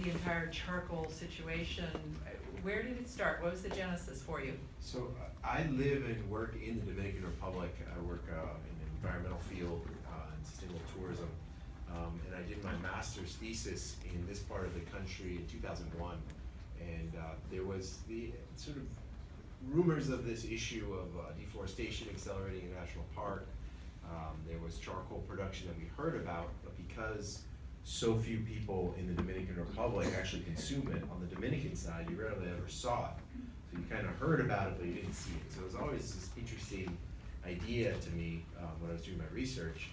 the entire charcoal situation. Where did it start? What was the genesis for you? So I live and work in the Dominican Republic. I work in the environmental field and sustainable tourism. And I did my master's thesis in this part of the country in 2001. And there was the sort of rumors of this issue of deforestation accelerating a national park. There was charcoal production that we heard about, but because so few people in the Dominican Republic actually consume it, on the Dominican side, you rarely ever saw it. So you kind of heard about it, but you didn't see it. So it was always this interesting idea to me when I was doing my research.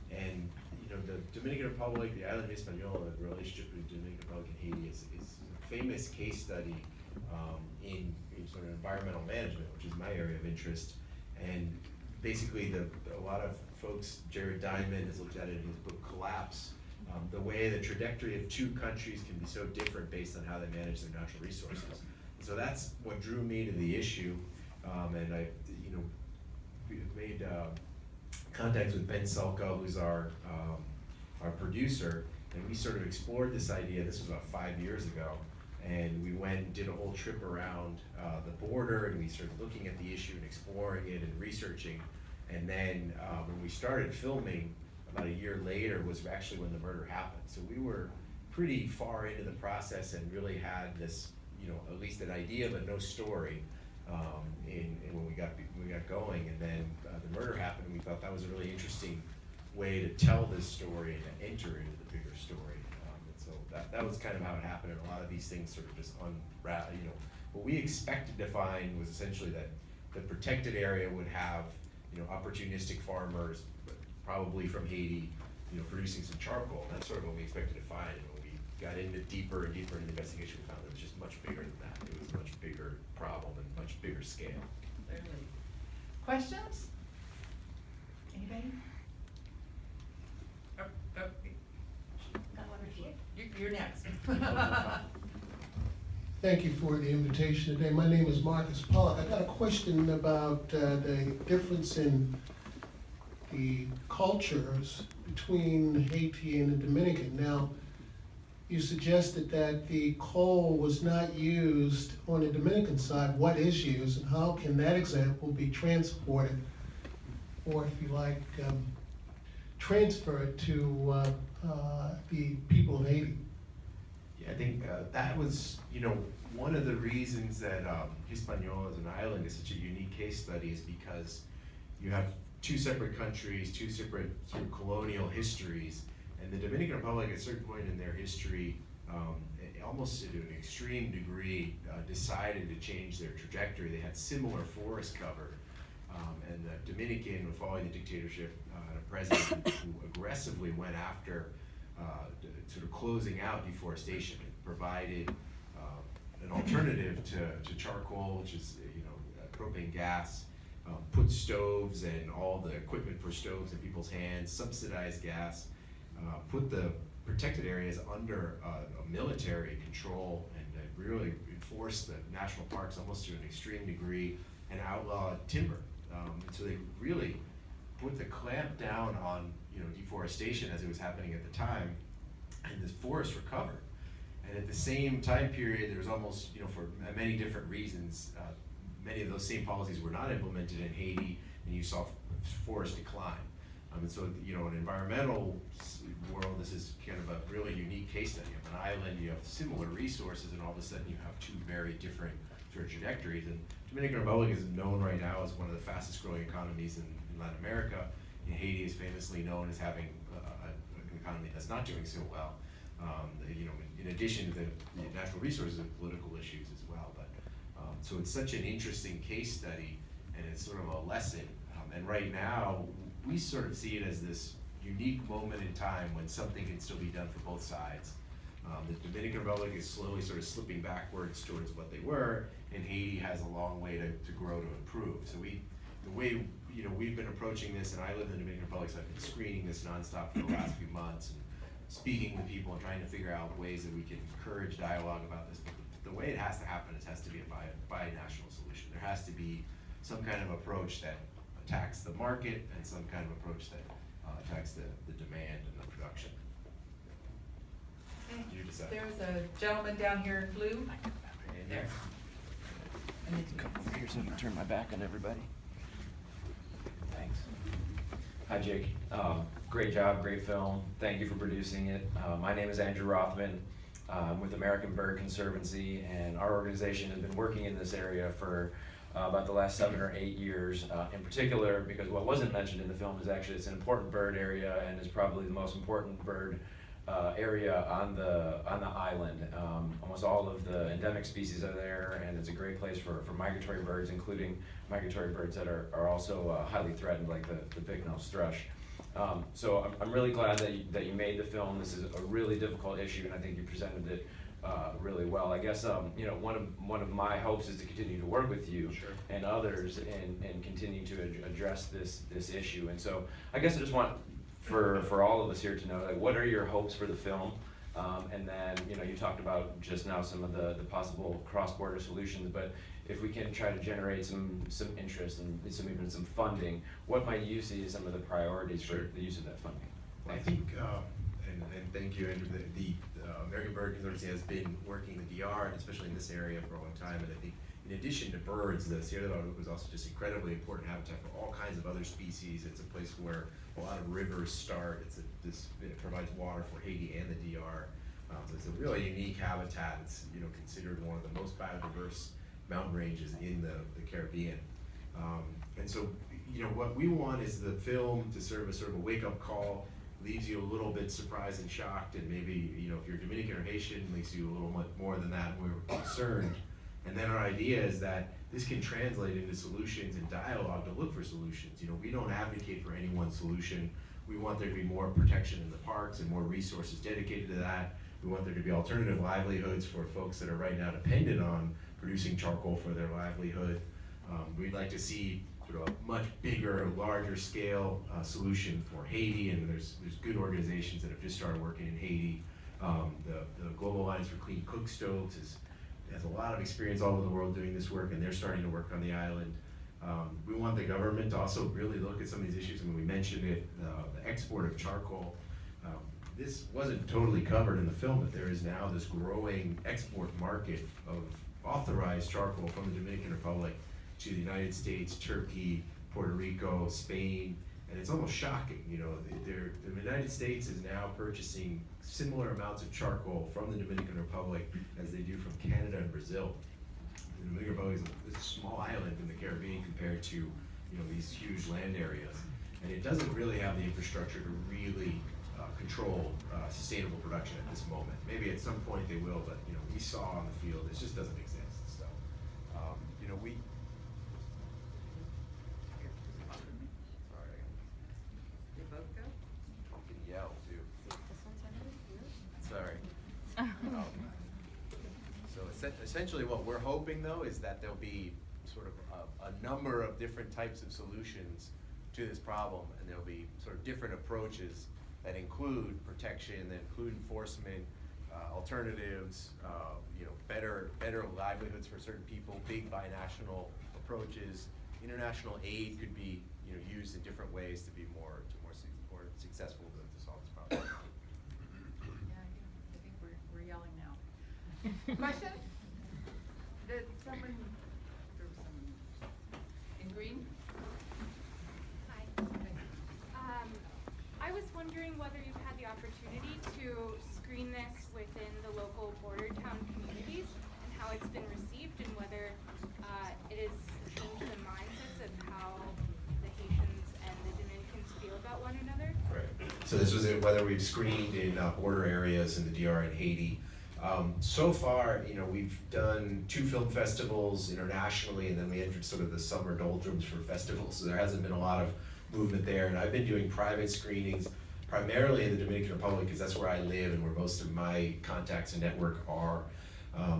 And you know, the Dominican Republic, the island of Hispaniola, the relationship between the Dominican Republic and Haiti is a famous case study in sort of environmental management, which is my area of interest. And basically, a lot of folks, Jared Diamond has looked at it in his book Collapse, the way the trajectory of two countries can be so different based on how they manage their natural resources. And so that's what drew me to the issue, and I, you know, we've made contacts with Ben Sulco, who's our producer, and we sort of explored this idea. This was about 5 years ago, and we went and did a whole trip around the border, and we started looking at the issue and exploring it and researching. And then when we started filming, about a year later was actually when the murder happened. So we were pretty far into the process and really had this, you know, at least an idea but no story in when we got going. And then the murder happened, and we thought that was a really interesting way to tell this story and to enter into the bigger story. And so that was kind of how it happened. And a lot of these things sort of just unravel. You know, what we expected to find was essentially that the protected area would have, you know, opportunistic farmers, probably from Haiti, you know, producing some charcoal. That's sort of what we expected to find. And when we got into deeper and deeper into the investigation, we found it was just much bigger than that. It was a much bigger problem and much bigger scale. Clearly. Questions? Anybody? You're next. Thank you for the invitation today. My name is Marcus Pollock. I got a question about the difference in the cultures between Haiti and the Dominican. Now, you suggested that the coal was not used on the Dominican side. What is used, and how can that example be transported, or if you like, transferred to the people of Haiti? Yeah, I think that was, you know, one of the reasons that Hispaniola as an island is such a unique case study is because you have two separate countries, two separate sort of colonial histories, and the Dominican Republic at a certain point in their history, almost to an extreme degree, decided to change their trajectory. They had similar forest cover, and the Dominican, following the dictatorship, had a president who aggressively went after sort of closing out deforestation. It provided an alternative to charcoal, which is, you know, propane gas. Put stoves and all the equipment for stoves in people's hands, subsidized gas, put the protected areas under a military control, and really enforced the national parks almost to an extreme degree, and outlawed timber. And so they really put the clamp down on, you know, deforestation as it was happening at the time, and the forests recovered. And at the same time period, there was almost, you know, for many different reasons, many of those same policies were not implemented in Haiti, and you saw forest decline. And so, you know, in an environmental world, this is kind of a really unique case study. On an island, you have similar resources, and all of a sudden you have two very different sort of trajectories. And Dominican Republic is known right now as one of the fastest growing economies in Latin America. And Haiti is famously known as having an economy that's not doing so well. You know, in addition to the natural resources and political issues as well. But so it's such an interesting case study, and it's sort of a lesson. And right now, we sort of see it as this unique moment in time when something can still be done for both sides. The Dominican Republic is slowly sort of slipping backwards towards what they were, and Haiti has a long way to grow to improve. So the way, you know, we've been approaching this, and I live in the Dominican Republic, so I've been screening this nonstop for the last few months, and speaking with people and trying to figure out ways that we can encourage dialogue about this. But the way it has to happen, it has to be a bi-national solution. There has to be some kind of approach that attacks the market and some kind of approach that attacks the demand and the production. You decide. There's a gentleman down here in blue. There. And then Come over here so I can turn my back on everybody. Thanks. Hi, Jake. Great job, great film. Thank you for producing it. My name is Andrew Rothman. I'm with American Bird Conservancy, and our organization has been working in this area for about the last 7 or 8 years. In particular, because what wasn't mentioned in the film is actually it's an important bird area and is probably the most important bird area on the island. Almost all of the endemic species are there, and it's a great place for migratory birds, including migratory birds that are also highly threatened, like the big-nosed thrush. So I'm really glad that you made the film. This is a really difficult issue, and I think you presented it really well. I guess you know, one of my hopes is to continue to work with you Sure. and others and continue to address this issue. And so I guess I just want for all of us here to know, like, what are your hopes for the film? And then, you know, you talked about just now some of the possible cross-border solutions, but if we can try to generate some interest and even some funding, what might you see as some of the priorities for the use of that funding? Well, I Thanks. think, and thank you, Andrew, the American Bird Conservancy has been working the DR, and especially in this area, for a long time, and I think in addition to birds, the Sierra Nevada was also just incredibly important habitat for all kinds of other species. It's a place where a lot of rivers start. It provides water for Haiti and the DR. So it's a really unique habitat. It's, you know, considered one of the most biodiverse mountain ranges in the Caribbean. And so, you know, what we want is the film to serve as sort of a wake-up call, leaves you a little bit surprised and shocked, and maybe, you know, if you're Dominican or Haitian, makes you a little much more than that. We're concerned. And then our idea is that this can translate into solutions and dialogue to look for solutions. You know, we don't advocate for any one solution. We want there to be more protection in the parks and more resources dedicated to that. We want there to be alternative livelihoods for folks that are right now dependent on producing charcoal for their livelihood. We'd like to see sort of a much bigger, larger scale solution for Haiti, and there's good organizations that have just started working in Haiti. The Global Alliance for Clean Cook Stoves has a lot of experience all over the world doing this work, and they're starting to work on the island. We want the government to also really look at some of these issues. I mean, we mentioned it, the export of charcoal. This wasn't totally covered in the film, but there is now this growing export market of authorized charcoal from the Dominican Republic to the United States, Turkey, Puerto Rico, Spain, and it's almost shocking. You know, the United States is now purchasing similar amounts of charcoal from the Dominican Republic as they do from Canada and Brazil. The Dominican Republic is a small island in the Caribbean compared to, you know, these huge land areas, and it doesn't really have the infrastructure to really control sustainable production at this moment. Maybe at some point they will, but, you know, we saw on the field it just doesn't exist. So, you know, we. Sorry, They both go? I can yell too. Sorry. So essentially what we're hoping though is that there'll be sort of a number of different types of solutions to this problem, and there'll be sort of different approaches that include protection, that include enforcement, alternatives, you know, better livelihoods for certain people, big binational approaches. International aid could be, you know, used in different ways to be more successful to solve this problem. Yeah, I think we're yelling now. Question? Did someone, there was someone in green? Hi. I was wondering whether you've had the opportunity to screen this within the local border town communities and how it's been received, and whether it has changed the mindsets of how the Haitians and the Dominicans feel about one another. Right. So this was whether we've screened in border areas in the DR and Haiti. So far, you know, we've done 2 film festivals internationally, and then we entered sort of the summer doldrums for festivals, so there hasn't been a lot of movement there. And I've been doing private screenings, primarily in the Dominican Republic, because that's where I live and where most of my contacts and network are.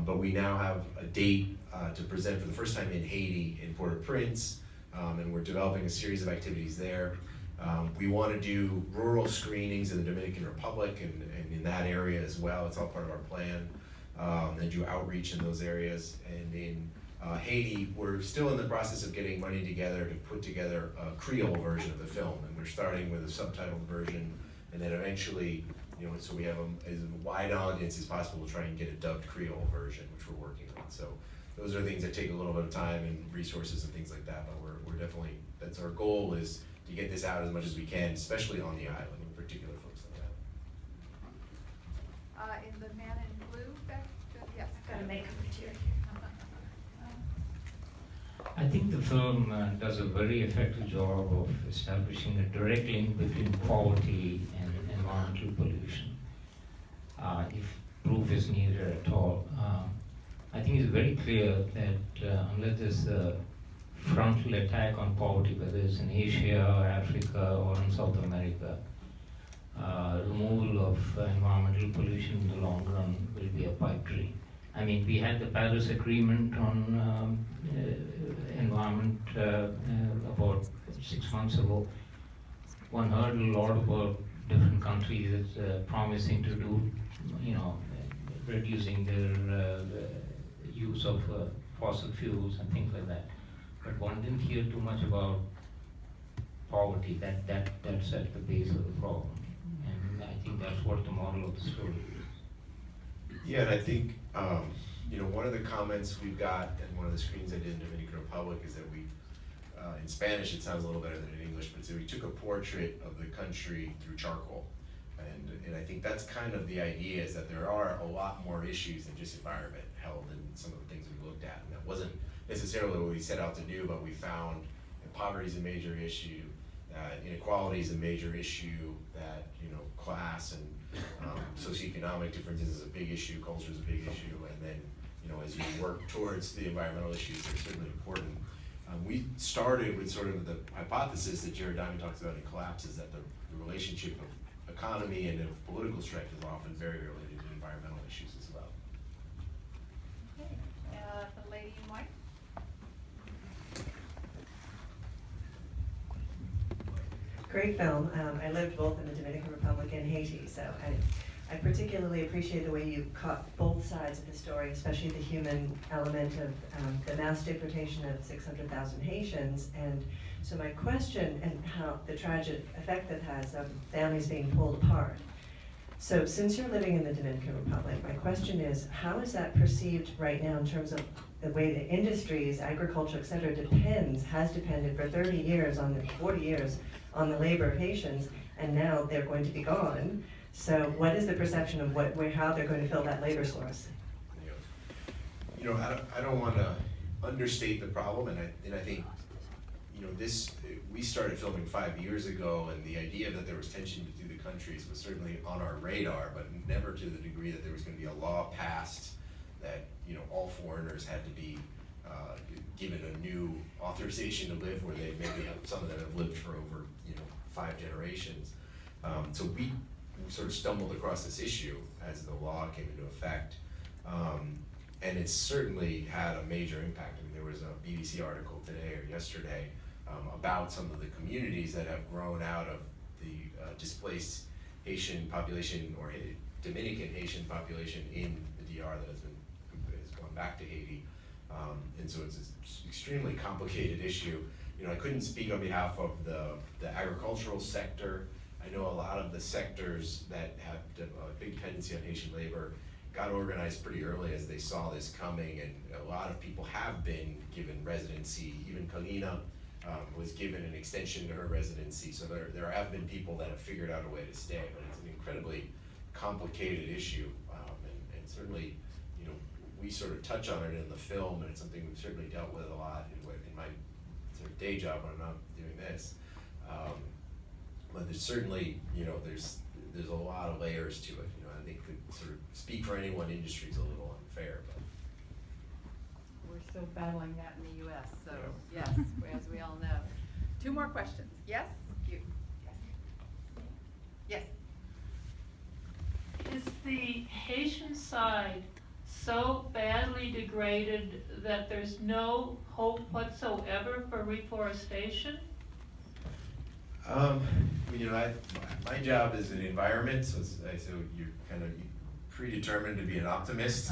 But we now have a date to present for the first time in Haiti, in Port-au-Prince, and we're developing a series of activities there. We want to do rural screenings in the Dominican Republic and in that area as well. It's all part of our plan. And do outreach in those areas. And in Haiti, we're still in the process of getting money together to put together a Creole version of the film. And we're starting with a subtitled version, and then eventually so we have as wide audience as possible to try and get a dubbed Creole version, which we're working on. So those are things that take a little bit of time and resources and things like that, but we're definitely, that's our goal, is to get this out as much as we can, especially on the island, in particular folks like that. In the man in blue, yes. Got a makeup here. I think the film does a very effective job of establishing a direct link between poverty and environmental pollution. If proof is needed at all, I think it's very clear that unless there's a frontal attack on poverty, whether it's in Asia or Africa or in South America, removal of environmental pollution in the long run will be a pipe dream. I mean, we had the Paris Agreement on environment about 6 months ago. One heard a lot about different countries promising to do, reducing their use of fossil fuels and things like that. But one didn't hear too much about poverty. That's at the base of the problem. And I think that's what the model of the story is. Yeah, and I think, one of the comments we've got, and one of the screens I did in Dominican Republic, is that we, in Spanish it sounds a little better than in English, but so we took a portrait of the country through charcoal. And I think that's kind of the idea, is that there are a lot more issues than just environment held in some of the things we looked at. And that wasn't necessarily what we set out to do, but we found that poverty is a major issue, that inequality is a major issue, that, class and socioeconomic differences is a big issue, culture is a big issue, and then, as you work towards the environmental issues, they're certainly important. We started with sort of the hypothesis that Jared Diamond talks about in Collapse, is that the relationship of economy and of political strength is often very related to environmental issues as well. Okay, the lady in white. Great film. I lived both in the Dominican Republic and Haiti, so I particularly appreciate the way you caught both sides of the story, especially the human element of the mass deportation of 600,000 Haitians. And so my question, and how the tragic effect that has of families being pulled apart. So since you're living in the Dominican Republic, my question is, how is that perceived right now in terms of the way the industries, agriculture, et cetera, has depended for 30 years, 40 years, on the labor of Haitians, and now they're going to be gone. So what is the perception of how they're going to fill that labor source? I don't want to understate the problem, and I think, we started filming 5 years ago, and the idea that there was tension between the countries was certainly on our radar, but never to the degree that there was going to be a law passed that, all foreigners had to be given a new authorization to live where they maybe some of them have lived for over 5 generations. So we sort of stumbled across this issue as the law came into effect, and it's certainly had a major impact. I mean, there was a BBC article today or yesterday about some of the communities that have grown out of the displaced Haitian population or Dominican Haitian population in the DR that has gone back to Haiti. And so it's an extremely complicated issue. I couldn't speak on behalf of the agricultural sector. I know a lot of the sectors that have a big dependency on Haitian labor got organized pretty early as they saw this coming, and a lot of people have been given residency. Even Kalina was given an extension to her residency, so there have been people that have figured out a way to stay, but it's an incredibly complicated issue, and certainly, we sort of touch on it in the film, and it's something we've certainly dealt with a lot in my sort of day job when I'm not doing this. But there's certainly, there's a lot of layers to it. I think to sort of speak for any one industry is a little unfair, but. We're still battling that in the US, so yes, as we all know. 2 more questions. Yes? You. Yes. Is the Haitian side so badly degraded that there's no hope whatsoever for reforestation? My job is in environment, so you're kind of predetermined to be an optimist.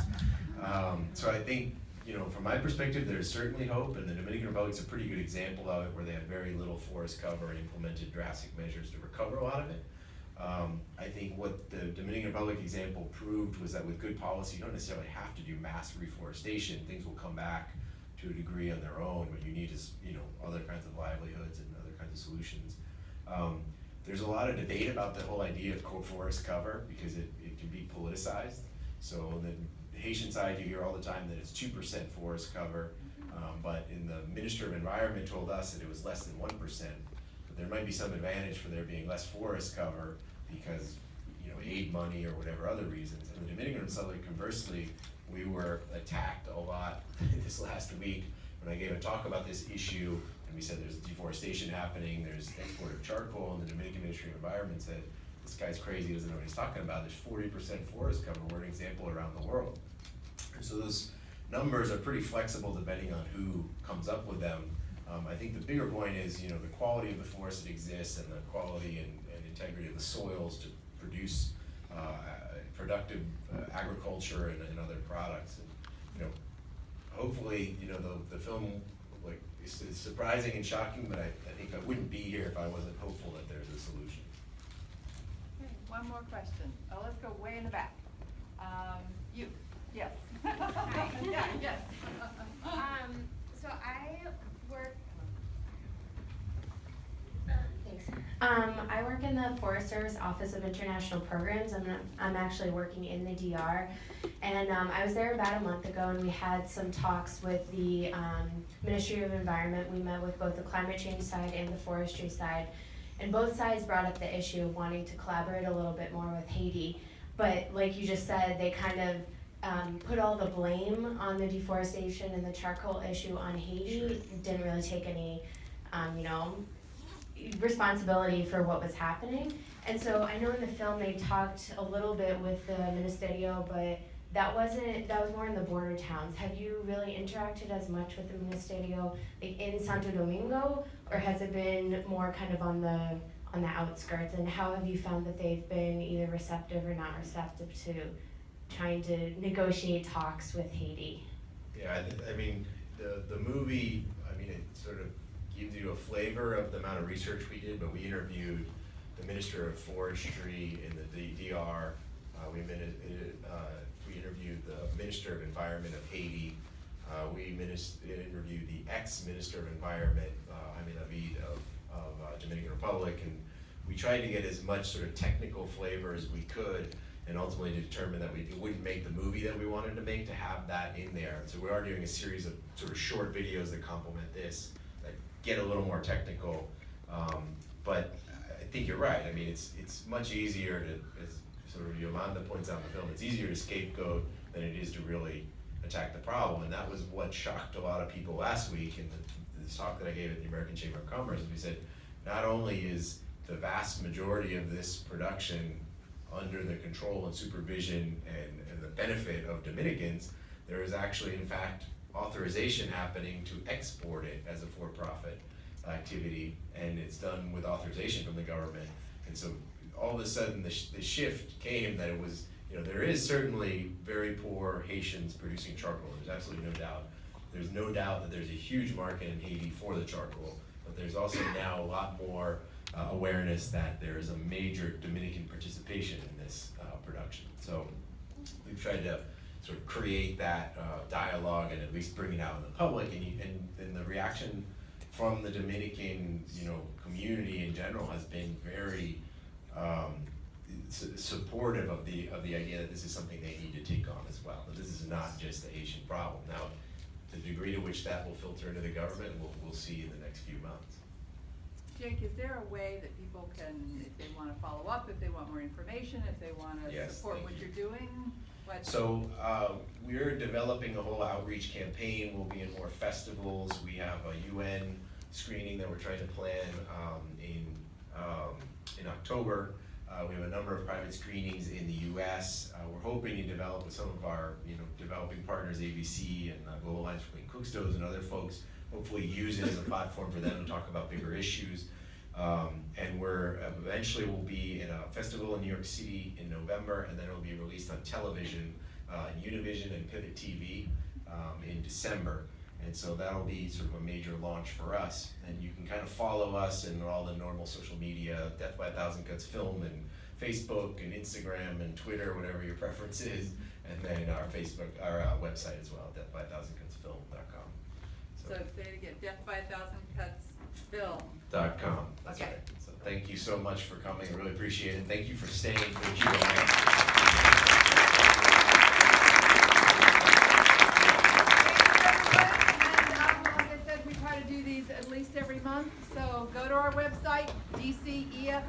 So I think, from my perspective, there's certainly hope, and the Dominican Republic's a pretty good example of it, where they had very little forest cover and implemented drastic measures to recover a lot of it. I think what the Dominican Republic example proved was that with good policy, you don't necessarily have to do mass reforestation. Things will come back to a degree on their own. What you need is, other kinds of livelihoods and other kinds of solutions. There's a lot of debate about the whole idea of forest cover because it can be politicized. So on the Haitian side, you hear all the time that it's 2% forest cover, but in the Minister of Environment told us that it was less than 1%. But there might be some advantage for there being less forest cover because, aid money or whatever other reasons. In the Dominican Republic, conversely, we were attacked a lot this last week when I gave a talk about this issue, and we said there's deforestation happening, there's export of charcoal, and the Dominican Ministry of Environment said, this guy's crazy, doesn't know what he's talking about. There's 40% forest cover. We're an example around the world. And so those numbers are pretty flexible depending on who comes up with them. I think the bigger point is, the quality of the forest that exists and the quality and integrity of the soils to produce productive agriculture and other products. And, hopefully, the film is surprising and shocking, but I think I wouldn't be here if I wasn't hopeful that there's a solution. Okay, one more question. Oh, let's go way in the back. You, yes. Hi. Yeah, yes. So I work. Thanks. I work in the Forest Service Office of International Programs. I'm actually working in the DR, and I was there about a month ago, and we had some talks with the Ministry of Environment. We met with both the climate change side and the forestry side, and both sides brought up the issue of wanting to collaborate a little bit more with Haiti. But like you just said, they kind of put all the blame on the deforestation and the charcoal issue on Haiti. Didn't really take any, responsibility for what was happening. And so I know in the film they talked a little bit with the Ministerio, but that was more in the border towns. Have you really interacted as much with the Ministerio like in Santo Domingo, or has it been more kind of on the outskirts? And how have you found that they've been either receptive or not receptive to trying to negotiate talks with Haiti? Yeah, I mean, the movie, it sort of gives you a flavor of the amount of research we did, but we interviewed the Minister of Forestry in the DR. We interviewed the Minister of Environment of Haiti. We interviewed the ex-Minister of Environment, Jaime David of Dominican Republic, and we tried to get as much sort of technical flavor as we could, and ultimately determined that it wouldn't make the movie that we wanted to make to have that in there. So we are doing a series of sort of short videos that complement this, that get a little more technical. But I think you're right. It's much easier to, as sort of Yolanda points out in the film, it's easier to scapegoat than it is to really attack the problem. And that was what shocked a lot of people last week in the talk that I gave at the American Chamber of Commerce. We said, not only is the vast majority of this production under the control and supervision and the benefit of Dominicans, there is actually, in fact, authorization happening to export it as a for-profit activity, and it's done with authorization from the government. And so all of a sudden the shift came that it was, there is certainly very poor Haitians producing charcoal. There's absolutely no doubt. There's no doubt that there's a huge market in Haiti for the charcoal, but there's also now a lot more awareness that there is a major Dominican participation in this production. So we've tried to sort of create that dialogue and at least bring it out in the public, and the reaction from the Dominican community in general has been very supportive of the idea that this is something they need to take on as well. That this is not just a Haitian problem. Now, the degree to which that will filter into the government, we'll see in the next few months. Jake, is there a way that people can, if they want to follow up, if they want more information, if they want to support what you're doing? So we're developing a whole outreach campaign. We'll be in more festivals. We have a UN screening that we're trying to plan in October. We have a number of private screenings in the US. We're hoping to develop with some of our developing partners, ABC and Global Alliance for Clean Cookstoves and other folks, hopefully use it as a platform for them to talk about bigger issues. And we're eventually will be in a festival in New York City in November, and then it'll be released on television, Univision and Pivot TV in December. And so that'll be sort of a major launch for us. And you can kind of follow us in all the normal social media, Death by a Thousand Cuts Film and Facebook and Instagram and Twitter, whatever your preference is, and then our website as well, deathby1000cutsfilm.com. So say it again, Death by 1000cutsfilm. .com. That's Okay. right. So thank you so much for coming. I really appreciate it. Thank you for staying for the Q&A. Thank you, everyone. And like I said, we try to do these at least every month. So go to our website, DCEFF.